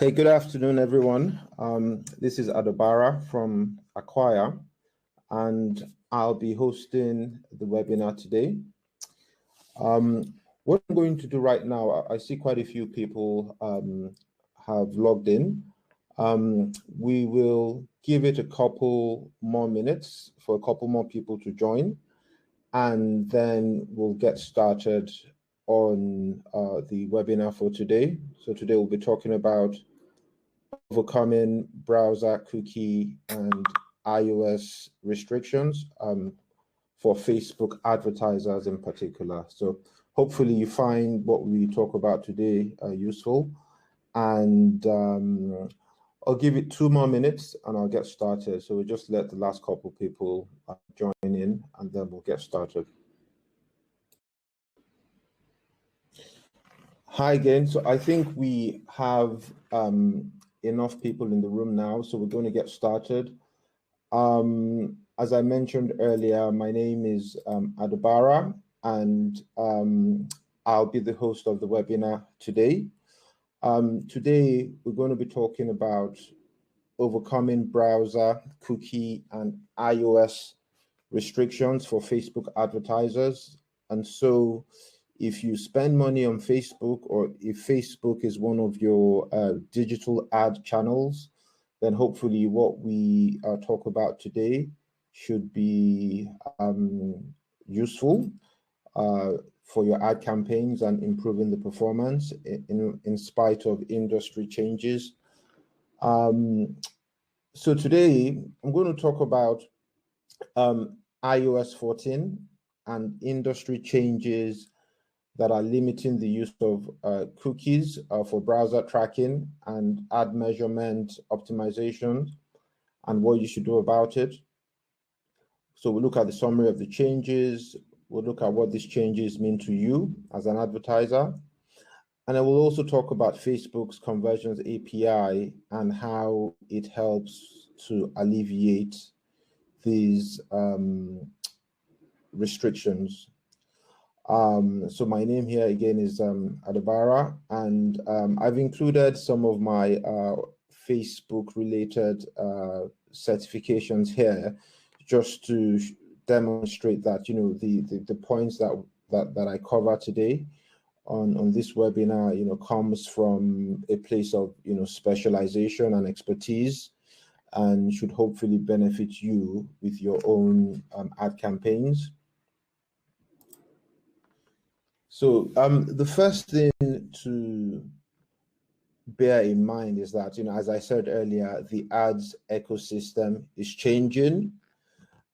Hey, good afternoon, everyone. This is Adobara from Acquire, and I'll be hosting the webinar today. What I'm going to do right now, I see quite a few people have logged in. We will give it a couple more minutes for a couple more people to join, and then we'll get started on the webinar for today. So today we'll be talking about overcoming browser, cookie, and iOS restrictions for Facebook advertisers in particular. So hopefully you find what we talk about today useful. And I'll give it 2 more minutes and I'll get started. So we'll just let the last couple people join in and then we'll get started. Hi again. So I think we have enough people in the room now, so we're going to get started. As I mentioned earlier, my name is Adobara, and I'll be the host of the webinar today. Today, we're going to be talking about overcoming browser, cookie, and iOS restrictions for Facebook advertisers. And so if you spend money on Facebook, or if Facebook is one of your digital ad channels, then hopefully what we talk about today should be useful for your ad campaigns and improving the performance in spite of industry changes. So today I'm going to talk about iOS 14 and industry changes that are limiting the use of cookies for browser tracking and ad measurement optimization and what you should do about it. So we'll look at the summary of the changes. We'll look at what these changes mean to you as an advertiser. And I will also talk about Facebook's Conversions API and how it helps to alleviate these restrictions. So my name here again is Adobara, and I've included some of my Facebook related certifications here just to demonstrate that, you know, the points that I cover today on this webinar, you know, comes from a place of, you know, specialization and expertise, and should hopefully benefit you with your own ad campaigns. So the first thing to bear in mind is that, you know, as I said earlier, the ads ecosystem is changing.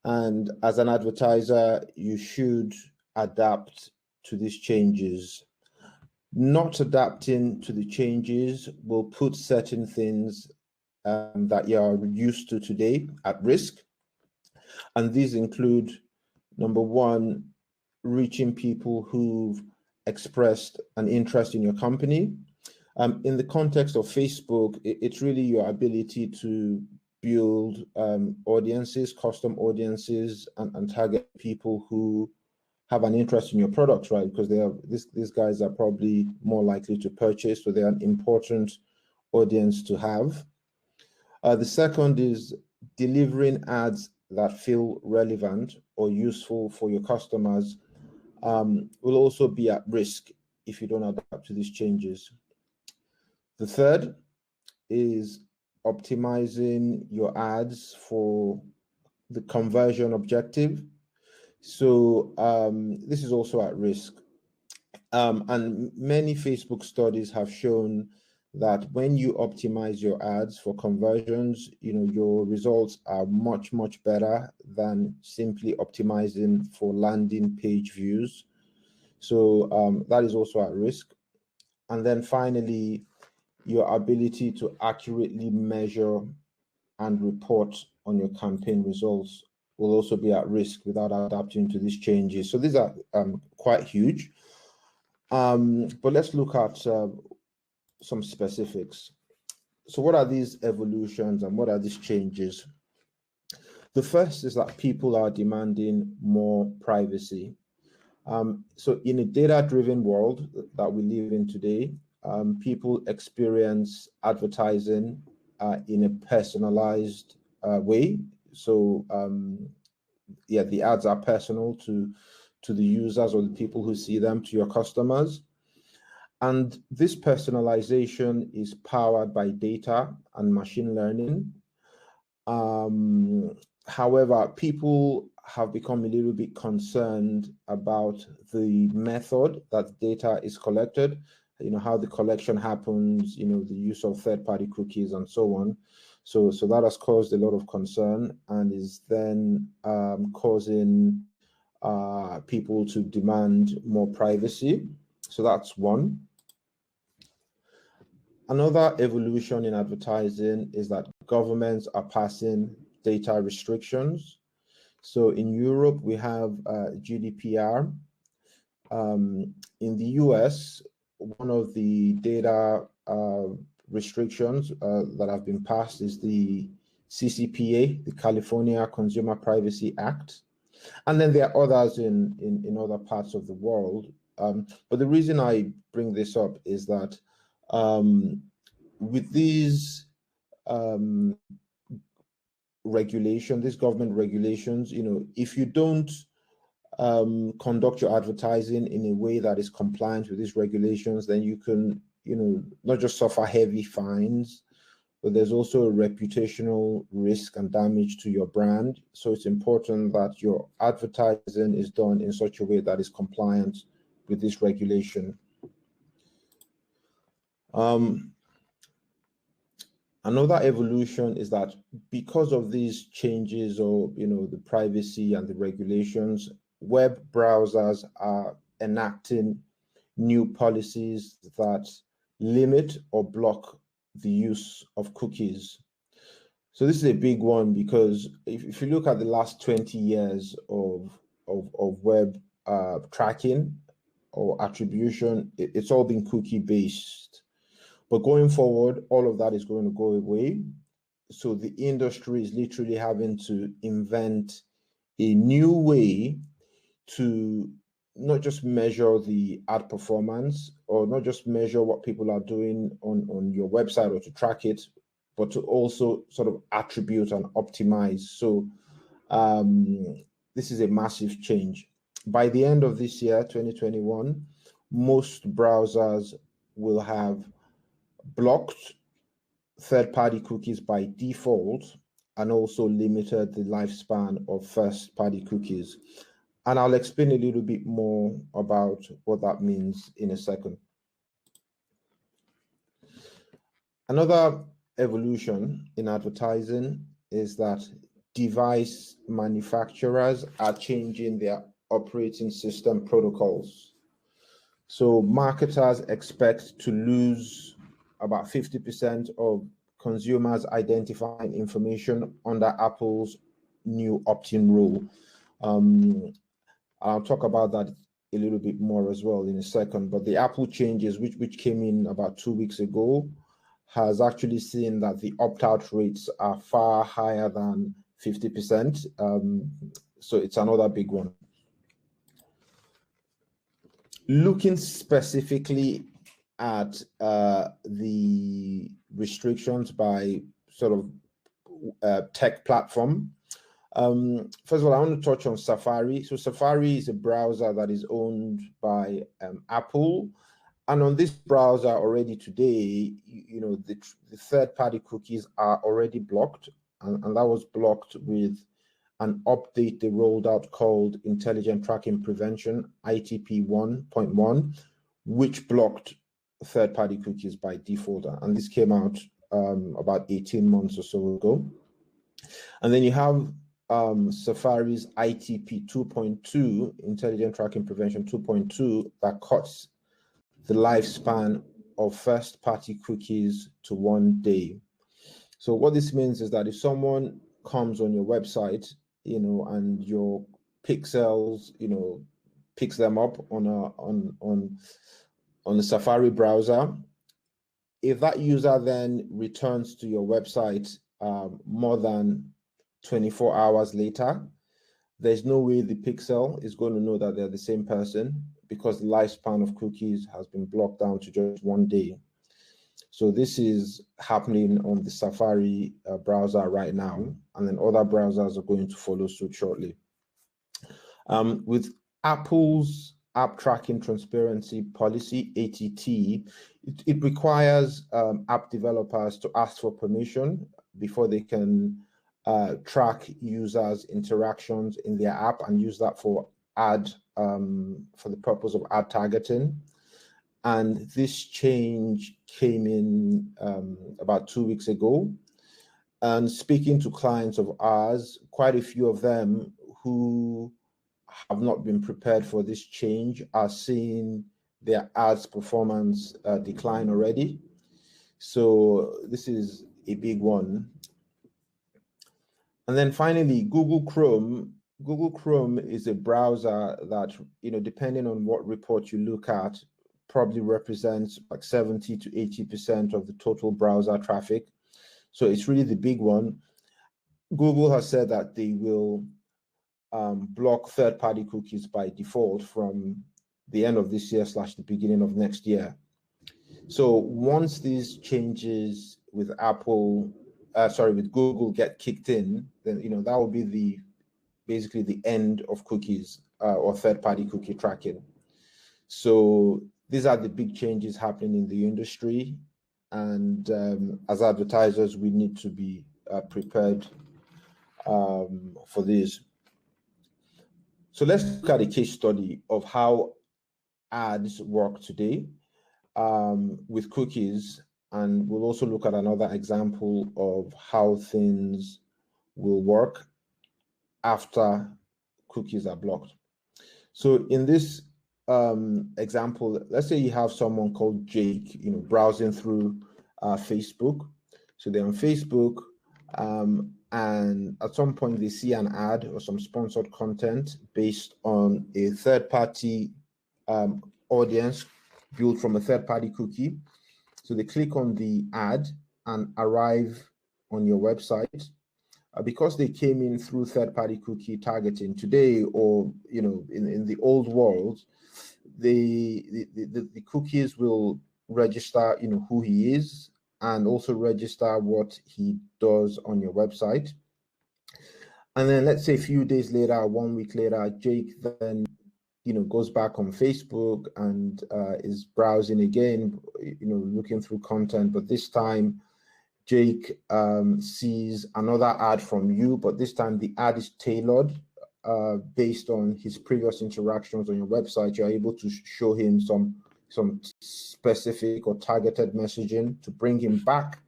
And as an advertiser, you should adapt to these changes. Not adapting to the changes will put certain things that you are used to today at risk. And these include, number one, reaching people who've expressed an interest in your company. In the context of Facebook, it's really your ability to build audiences, custom audiences, and target people who have an interest in your product, right? Because these guys are probably more likely to purchase, so they're an important audience to have. The second is delivering ads that feel relevant or useful for your customers will also be at risk if you don't adapt to these changes. The third is optimizing your ads for the conversion objective. So this is also at risk. And many Facebook studies have shown that when you optimize your ads for conversions, you know, your results are much, much better than simply optimizing for landing page views. So that is also at risk. And then finally, your ability to accurately measure and report on your campaign results will also be at risk without adapting to these changes. So these are quite huge. But let's look at some specifics. So what are these evolutions and what are these changes? The first is that people are demanding more privacy. So in a data-driven world that we live in today, people experience advertising in a personalized way. So yeah, the ads are personal to the users or the people who see them, to your customers. And this personalization is powered by data and machine learning. However, people have become a little bit concerned about the method that data is collected, how the collection happens, the use of third-party cookies and so on. So that has caused a lot of concern and is then causing people to demand more privacy. So that's one. Another evolution in advertising is that governments are passing data restrictions. So in Europe, we have GDPR. In the US, one of the data restrictions that have been passed is the CCPA, the California Consumer Privacy Act. And then there are others in other parts of the world. But the reason I bring this up is that with these these government regulations, if you don't conduct your advertising in a way that is compliant with these regulations, then you can, not just suffer heavy fines, but there's also a reputational risk and damage to your brand. So it's important that your advertising is done in such a way that is compliant with this regulation. Another evolution is that because of these changes or, the privacy and the regulations, web browsers are enacting new policies that limit or block the use of cookies. So this is a big one because if you look at the last 20 years of web tracking or attribution, it's all been cookie based. But going forward, all of that is going to go away. So the industry is literally having to invent a new way to not just measure the ad performance or not just measure what people are doing on your website or to track it, but to also sort of attribute and optimize. So this is a massive change. By the end of this year, 2021, most browsers will have blocked third-party cookies by default and also limited the lifespan of first-party cookies. And I'll explain a little bit more about what that means in a second. Another evolution in advertising is that device manufacturers are changing their operating system protocols. So marketers expect to lose about 50% of consumers identifying information under Apple's new opt-in rule. I'll talk about that a little bit more as well in a second, but the Apple changes, which came in about 2 weeks ago, has actually seen that the opt-out rates are far higher than 50%. So it's another big one. Looking specifically at the restrictions by sort of tech platform, first of all, I want to touch on Safari. So Safari is a browser that is owned by Apple. And on this browser already today, the third-party cookies are already blocked. And that was blocked with an update they rolled out called Intelligent Tracking Prevention, ITP 1.1, which blocked third-party cookies by default. And this came out about 18 months or so ago. And then you have Safari's ITP 2.2, Intelligent Tracking Prevention 2.2, that cuts the lifespan of first-party cookies to 1 day. So what this means is that if someone comes on your website, and your pixels, picks them up on the Safari browser, if that user then returns to your website more than 24 hours later, there's no way the pixel is going to know that they're the same person because the lifespan of cookies has been blocked down to just 1 day. So this is happening on the Safari browser right now, and then other browsers are going to follow suit shortly. With Apple's App Tracking Transparency Policy, ATT, it requires app developers to ask for permission before they can track users' interactions in their app and use that for for the purpose of ad targeting. And this change came in about 2 weeks ago. And speaking to clients of ours, quite a few of them who have not been prepared for this change are seeing their ads performance decline already. So this is a big one. And then finally, Google Chrome. Google Chrome is a browser that, depending on what report you look at, probably represents like 70 to 80% of the total browser traffic. So it's really the big one. Google has said that they will block third-party cookies by default from the end of this year / the beginning of next year. So once these changes with with Google get kicked in, then that will be basically the end of cookies or third-party cookie tracking. So these are the big changes happening in the industry, and as advertisers, we need to be prepared for this. So let's look at a case study of how ads work today with cookies, and we'll also look at another example of how things will work after cookies are blocked. So in this example, let's say you have someone called Jake, browsing through Facebook. So they're on Facebook, and at some point they see an ad or some sponsored content based on a third-party audience built from a third-party cookie. So they click on the ad and arrive on your website. Because they came in through third-party cookie targeting today, or in the old world, the cookies will register who he is, and also register what he does on your website. And then let's say a few days later, 1 week later, Jake then goes back on Facebook and is browsing again, looking through content, but this time Jake sees another ad from you, but this time the ad is tailored based on his previous interactions on your website. You're able to show him some specific or targeted messaging to bring him back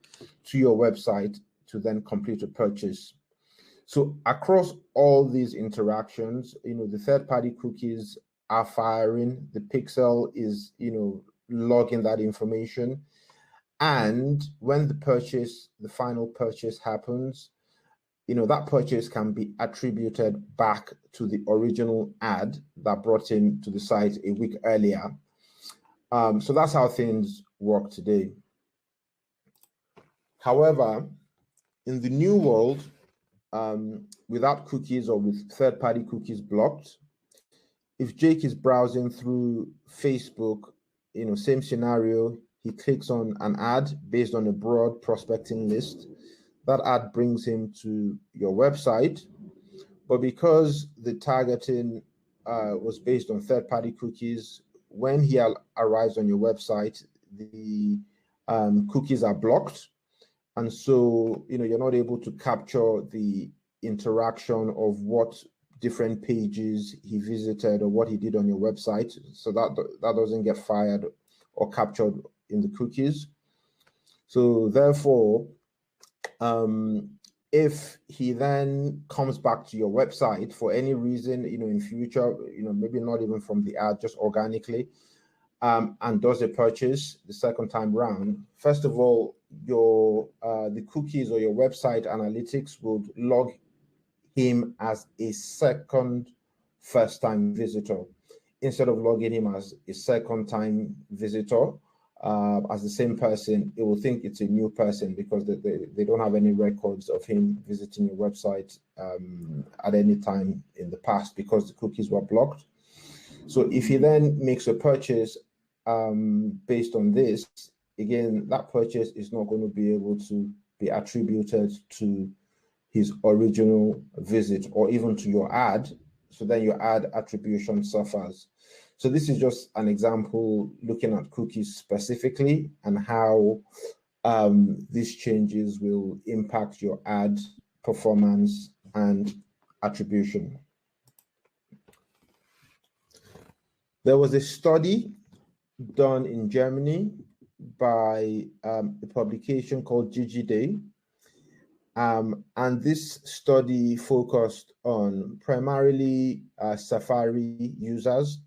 to your website to then complete a purchase. So across all these interactions, the third-party cookies are firing, the pixel is, logging that information. And when the final purchase happens, that purchase can be attributed back to the original ad that brought him to the site a week earlier. So that's how things work today. However, in the new world, without cookies or with third-party cookies blocked, if Jake is browsing through Facebook, same scenario, he clicks on an ad based on a broad prospecting list. That ad brings him to your website, but because the targeting was based on third-party cookies, when he arrives on your website, the cookies are blocked, and so you're not able to capture the interaction of what different pages he visited or what he did on your website, so that doesn't get fired or captured in the cookies. So therefore, if he then comes back to your website for any reason, in future, maybe not even from the ad, just organically, and does a purchase the second time round, first of all, the cookies or your website analytics would log him as a second first-time visitor instead of logging him as a second-time visitor. As the same person, it will think it's a new person because they don't have any records of him visiting your website at any time in the past because the cookies were blocked. So if he then makes a purchase based on this, again, that purchase is not going to be able to be attributed to his original visit or even to your ad. So then your ad attribution suffers. So this is just an example looking at cookies specifically and how these changes will impact your ad performance and attribution. There was a study done in Germany by a publication called GGD. And this study focused on primarily Safari users,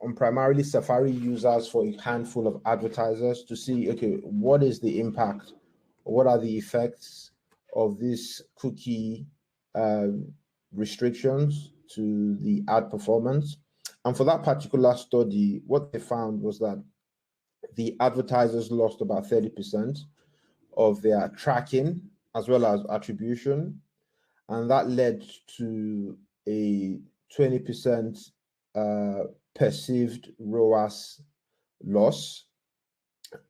on primarily Safari users for a handful of advertisers to see, okay, what is the impact, what are the effects of this cookie restrictions to the ad performance. And for that particular study, what they found was that the advertisers lost about 30% of their tracking as well as attribution. And that led to a 20% perceived ROAS loss.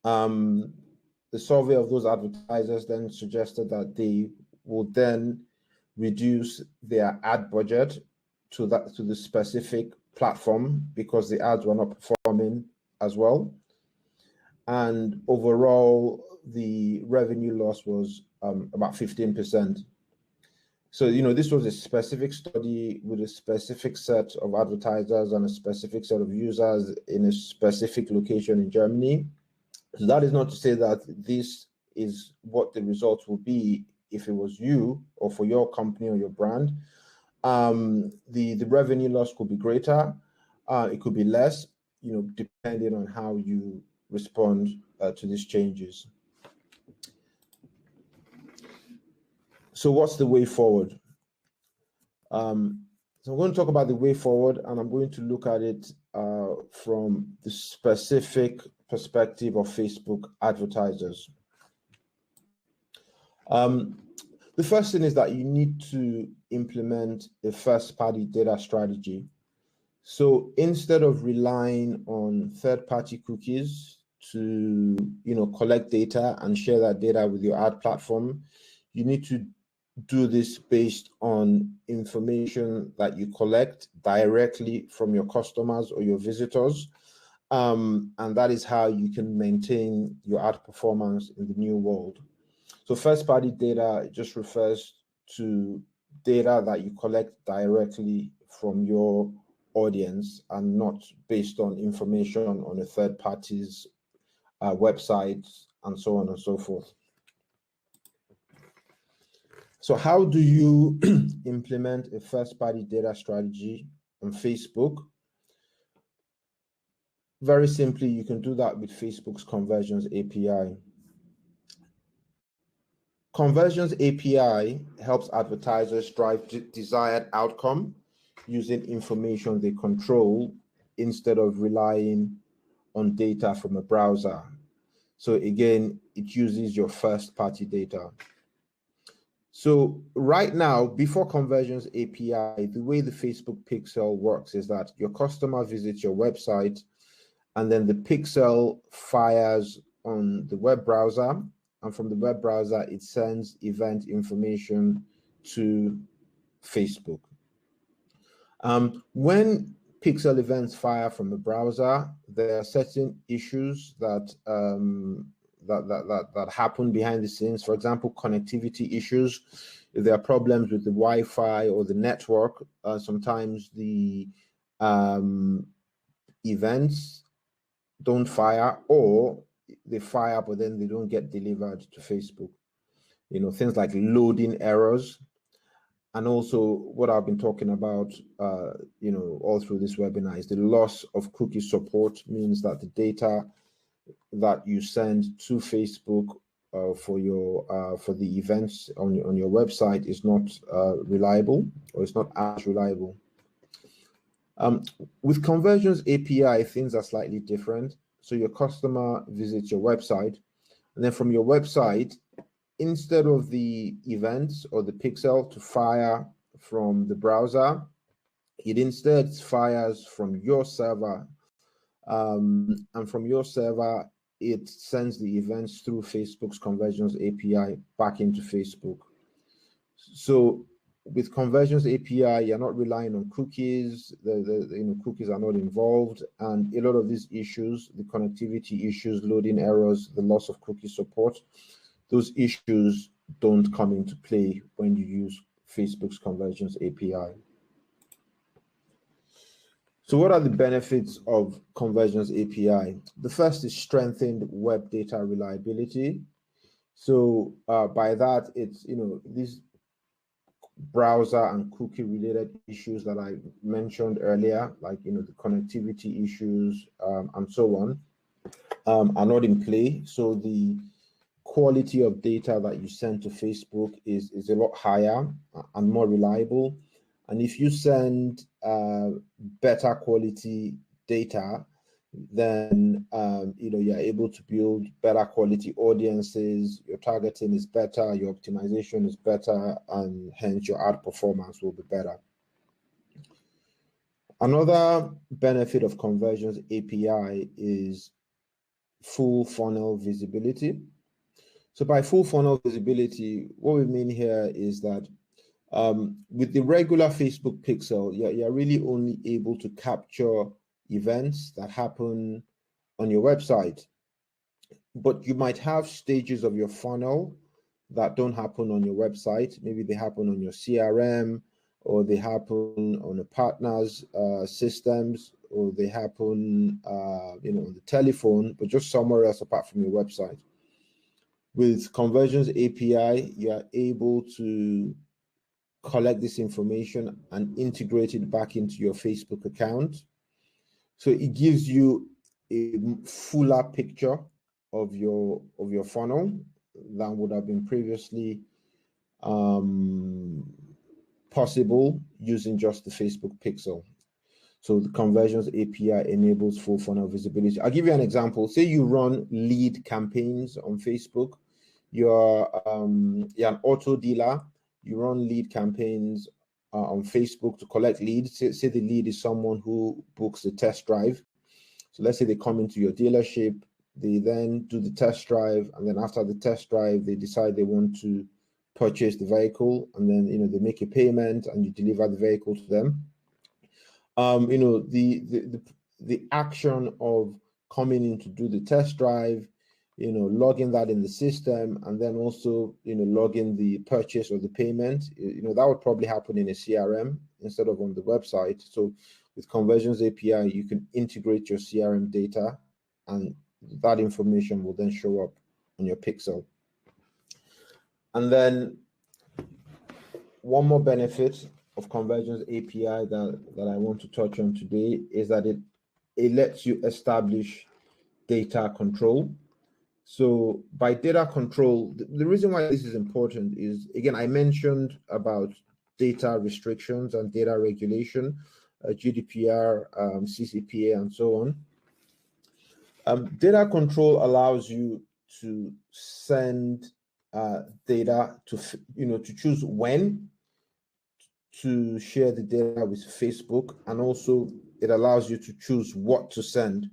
The survey of those advertisers then suggested that they would then reduce their ad budget to the specific platform because the ads were not performing as well. And overall, the revenue loss was about 15%. So, this was a specific study with a specific set of advertisers and a specific set of users in a specific location in Germany. So that is not to say that this is what the results would be if it was you or for your company or your brand. The revenue loss could be greater, it could be less, depending on how you respond to these changes. So what's the way forward? So I'm going to talk about the way forward, and I'm going to look at it from the specific perspective of Facebook advertisers. The first thing is that you need to implement a first-party data strategy. So instead of relying on third-party cookies to, collect data and share that data with your ad platform, you need to do this based on information that you collect directly from your customers or your visitors. And that is how you can maintain your ad performance in the new world. So first-party data just refers to data that you collect directly from your audience and not based on information on a third party's website and so on and so forth. So how do you implement a first-party data strategy on Facebook? Very simply, you can do that with Facebook's Conversions API. Conversions API helps advertisers drive desired outcome using information they control instead of relying on data from a browser. So again, it uses your first-party data. So right now, before Conversions API, the way the Facebook pixel works is that your customer visits your website, and then the pixel fires on the web browser, and from the web browser, it sends event information to Facebook. When pixel events fire from the browser, there are certain issues that that happen behind the scenes. For example, connectivity issues. If there are problems with the Wi-Fi or the network, sometimes the events don't fire, or they fire but then they don't get delivered to Facebook. Things like loading errors. And also what I've been talking about, all through this webinar is the loss of cookie support. Means that the data that you send to Facebook for the events on your website is not reliable, or it's not as reliable. With Conversions API, things are slightly different. So your customer visits your website, and then from your website, instead of the events or the pixel to fire from the browser, It instead fires from your server, and from your server, it sends the events through Facebook's Conversions API back into Facebook. So with Conversions API, you're not relying on cookies. Cookies are not involved, and a lot of these issues, the connectivity issues, loading errors, the loss of cookie support, those issues don't come into play when you use Facebook's Conversions API. So what are the benefits of Conversions API? The first is strengthened web data reliability. So by that, it's, these browser and cookie related issues that I mentioned earlier, like, the connectivity issues and so on, are not in play. So the quality of data that you send to Facebook is a lot higher and more reliable. And if you send better quality data, then you're able to build better quality audiences, your targeting is better, your optimization is better, and hence your ad performance will be better. Another benefit of Conversions API is full funnel visibility. So by full funnel visibility, what we mean here is that with the regular Facebook pixel, you're really only able to capture events that happen on your website. But you might have stages of your funnel that don't happen on your website. Maybe they happen on your CRM, or they happen on a partner's systems, or they happen on the telephone, but just somewhere else apart from your website. With Conversions API, you are able to collect this information and integrate it back into your Facebook account. So it gives you a fuller picture of your funnel than would have been previously possible using just the Facebook pixel. So the Conversions API enables full funnel visibility. I'll give you an example. Say you run lead campaigns on Facebook. You're an auto dealer. You run lead campaigns on Facebook to collect leads. Say the lead is someone who books a test drive. So let's say they come into your dealership, they then do the test drive, and then after the test drive, they decide they want to purchase the vehicle, and then they make a payment and you deliver the vehicle to them. The action of coming in to do the test drive, logging that in the system, and then also logging the purchase or the payment, that would probably happen in a CRM instead of on the website. So with Conversions API, you can integrate your CRM data, and that information will then show up on your pixel. And then one more benefit of Conversions API that I want to touch on today is that it lets you establish data control. So by data control, the reason why this is important is, again, I mentioned about data restrictions and data regulation, GDPR, CCPA, and so on. Data control allows you to send data to choose when to share the data with Facebook, and also it allows you to choose what to send.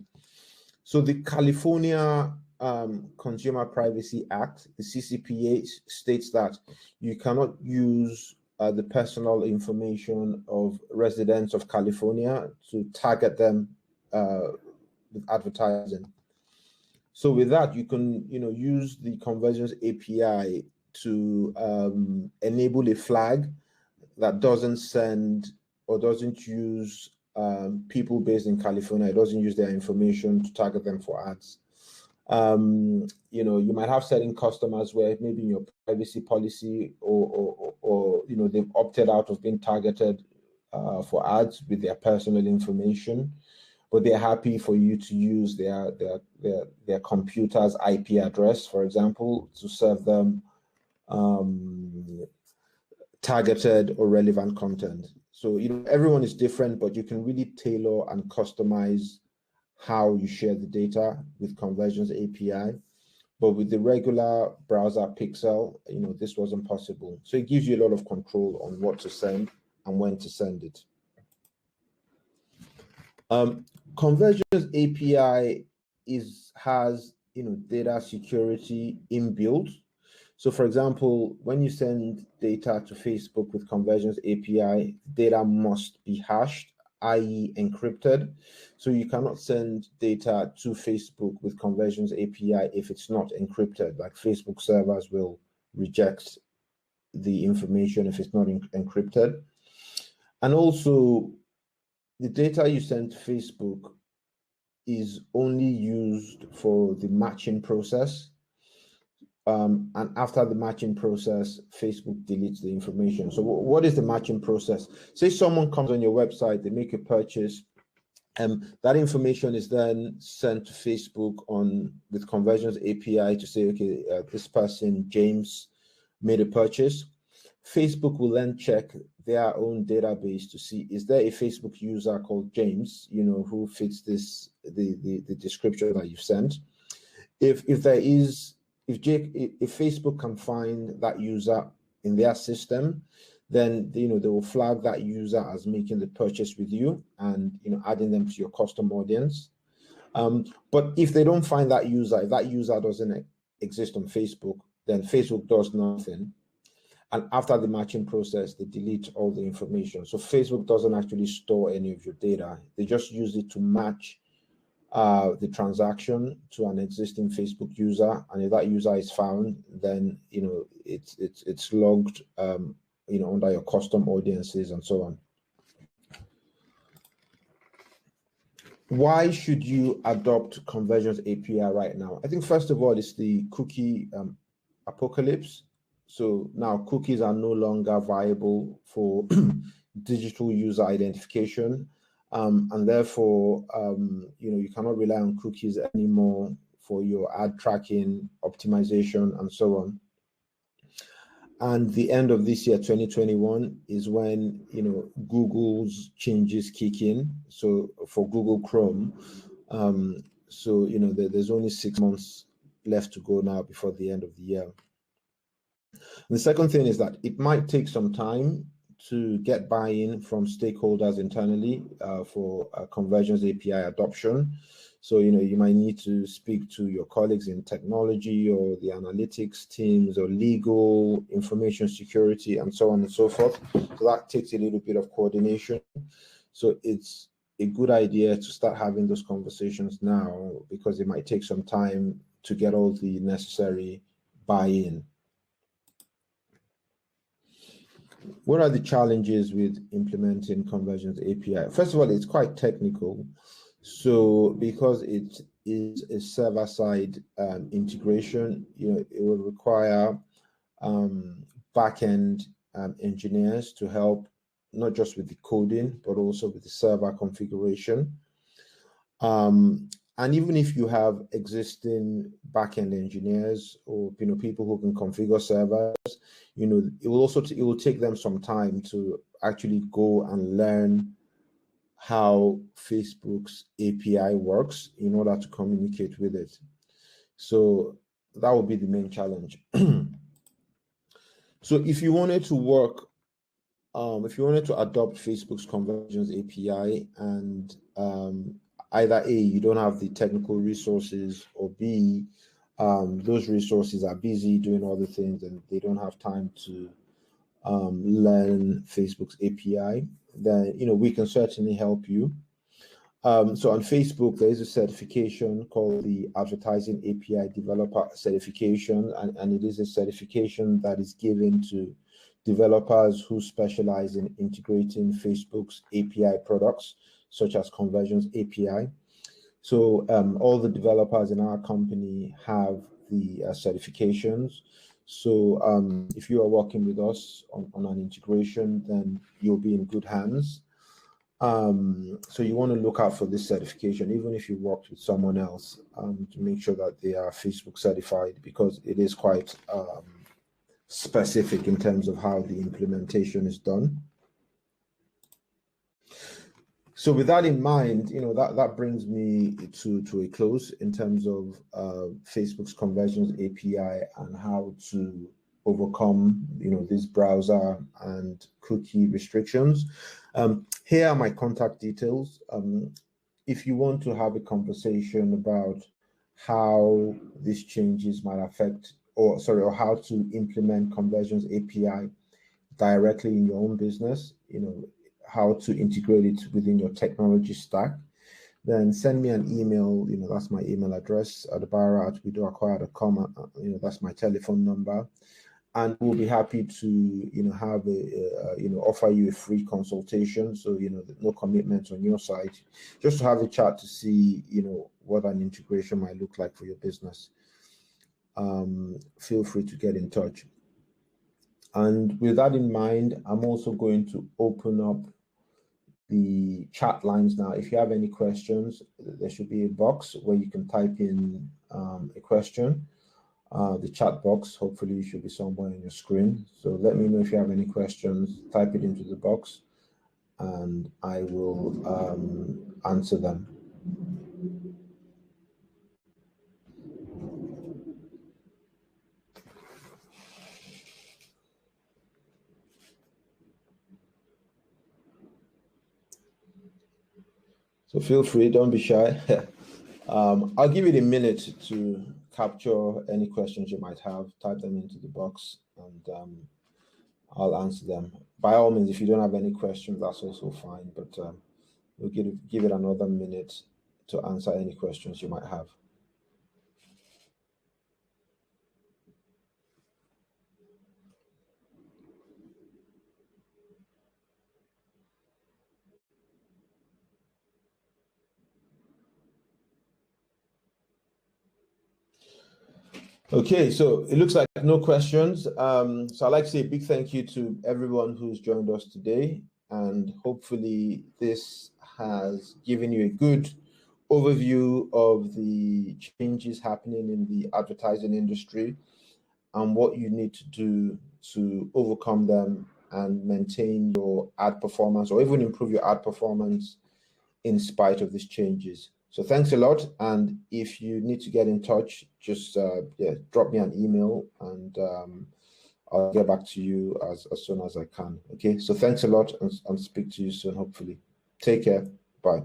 So the California Consumer Privacy Act, the CCPA, states that you cannot use the personal information of residents of California to target them with advertising. So with that, you can use the Conversions API to enable a flag that doesn't send or doesn't use people based in California. It doesn't use their information to target them for ads. You might have certain customers where maybe in your privacy policy or they've opted out of being targeted for ads with their personal information, but they're happy for you to use their computer's IP address, for example, to serve them targeted or relevant content. So everyone is different, but you can really tailor and customize how you share the data with Conversions API. But with the regular browser pixel, this wasn't possible. So it gives you a lot of control on what to send and when to send it. Conversions API has data security inbuilt. So for example, when you send data to Facebook with Conversions API, data must be hashed, i.e. encrypted. So you cannot send data to Facebook with Conversions API if it's not encrypted. Like Facebook servers will reject the information if it's not encrypted. And also, the data you send to Facebook is only used for the matching process. And after the matching process, Facebook deletes the information. So what is the matching process? Say someone comes on your website, they make a purchase, and that information is then sent to Facebook with Conversions API to say, okay, this person, James, made a purchase. Facebook will then check their own database to see, is there a Facebook user called James, who fits the description that you've sent. If there is, if Facebook can find that user in their system, then they will flag that user as making the purchase with you and adding them to your custom audience. But if they don't find that user, if that user doesn't exist on Facebook, then Facebook does nothing. And after the matching process, they delete all the information. So Facebook doesn't actually store any of your data. They just use it to match the transaction to an existing Facebook user. And if that user is found, then it's logged under your custom audiences and so on. Why should you adopt Conversions API right now? I think first of all, it's the cookie apocalypse. So now cookies are no longer viable for digital user identification. And therefore, you cannot rely on cookies anymore for your ad tracking, optimization, and so on. And the end of this year, 2021, is when Google's changes kick in. So for Google Chrome, there's only 6 months left to go now before the end of the year. And the second thing is that it might take some time to get buy-in from stakeholders internally for Conversions API adoption. So, you might need to speak to your colleagues in technology or the analytics teams or legal, information security, and so on and so forth. So that takes a little bit of coordination. So it's a good idea to start having those conversations now because it might take some time to get all the necessary buy-in. What are the challenges with implementing Conversions API? First of all, it's quite technical. So because it is a server-side integration, it will require back-end engineers to help not just with the coding, but also with the server configuration. And even if you have existing back-end engineers or people who can configure servers, it will take them some time to actually go and learn how Facebook's API works in order to communicate with it. So that would be the main challenge. So if you wanted to work, if you wanted to adopt Facebook's Conversions API and either A, you don't have the technical resources, or B, those resources are busy doing other things and they don't have time to learn Facebook's API, then we can certainly help you. So on Facebook, there is a certification called the Advertising API Developer Certification, and it is a certification that is given to developers who specialize in integrating Facebook's API products, such as Conversions API. So all the developers in our company have the certifications. So if you are working with us on an integration, then you'll be in good hands. So you want to look out for this certification, even if you worked with someone else, to make sure that they are Facebook certified, because it is quite specific in terms of how the implementation is done. So with that in mind, that brings me to a close in terms of Facebook's Conversions API and how to overcome, this browser and cookie restrictions. Here are my contact details. if you want to have a conversation about how these changes might affect, or how to implement Conversions API directly in your own business, how to integrate it within your technology stack, then send me an email. That's my email address, adabara@widoacquire.com. That's my telephone number, and we'll be happy to have offer you a free consultation. So no commitment on your side, just to have a chat to see what an integration might look like for your business. Feel free to get in touch. And with that in mind, I'm also going to open up the chat lines now. If you have any questions, there should be a box where you can type in a question. The chat box hopefully should be somewhere on your screen. So let me know if you have any questions, type it into the box, and I will answer them. So feel free, don't be shy. I'll give it a minute to capture any questions you might have. Type them into the box, and I'll answer them. By all means, if you don't have any questions, that's also fine, but we'll give it another minute to answer any questions you might have. Okay, so it looks like no questions. So I'd like to say a big thank you to everyone who's joined us today, and hopefully this has given you a good overview of the changes happening in the advertising industry and what you need to do to overcome them and maintain your ad performance, or even improve your ad performance in spite of these changes. So thanks a lot. And if you need to get in touch, just drop me an email, and I'll get back to you as soon as I can. Okay, so thanks a lot, and speak to you soon, hopefully. Take care. Bye.